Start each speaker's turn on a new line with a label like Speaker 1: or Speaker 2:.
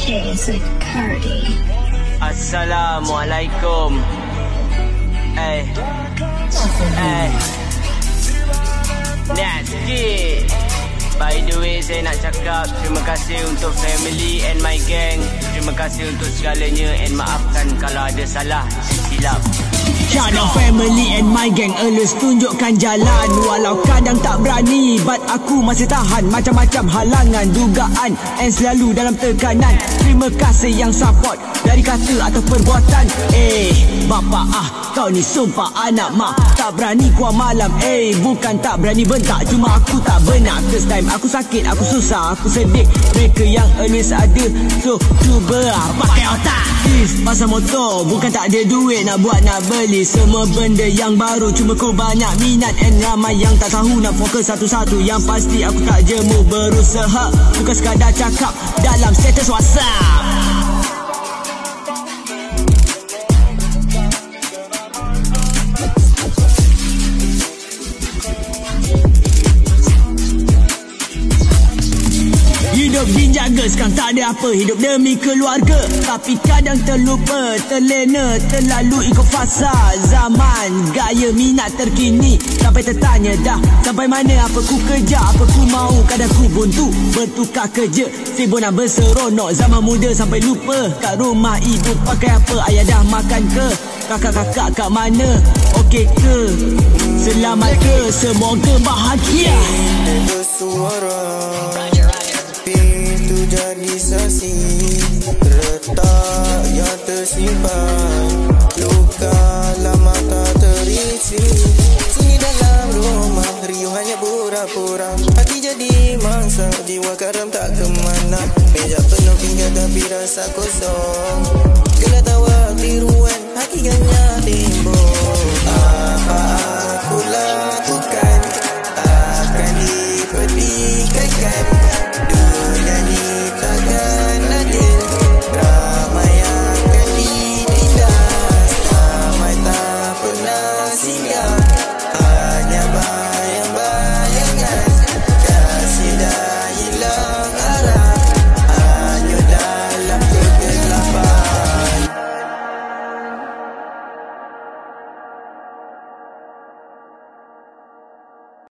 Speaker 1: Jason Cardi.
Speaker 2: Assalamualaikum. Nasty. By the way, saya nak cakap terima kasih untuk family and my gang. Terima kasih untuk segalanya and maafkan kalau ada salah silap.
Speaker 3: Shout out family and my gang, always tunjukkan jalan. Walau kadang tak berani, but aku masih tahan. Macam-macam halangan, dugaan and selalu dalam tekanan. Terima kasih yang support dari kata atau perbuatan. Bapa kau ni sumpah anak mak. Tak berani kuah malam, bukan tak berani bentak, cuma aku tak benak. First time aku sakit, aku susah, aku sedih. Mereka yang always ada, so cuba pakai otak. Pasal motor, bukan tak ada duit nak buat nak beli. Semua benda yang baru, cuma kau banyak minat and ramai yang tak tahu nak fokus satu-satu. Yang pasti aku tak jemu berusaha, bukan sekadar cakap dalam status WhatsApp. Hidup dijaga, sekarang tak ada apa. Hidup demi keluarga, tapi kadang terlupa, terlena, terlalu ikut fasa zaman. Gaya minat terkini, sampai tertanya dah sampai mana apa ku kerja, apa ku mau. Kadang ku buntu, bertukar kerja, sibuk nak berseronok. Zaman muda sampai lupa kat rumah ibu pakai apa, ayah dah makan ke, kakak-kakak kat mana, okey ke, selamat ke, semoga bahagia.
Speaker 4: Bersuara, pintu jadi saksi, retak yang tersimpan, luka lama tak terisi. Sini dalam rumah, riuh hanya pura-pura, hati jadi mangsa, jiwa karam tak kemana. Meja penuh pinggan tapi rasa kosong, gelak tawa tiruan, hati hanya timbul.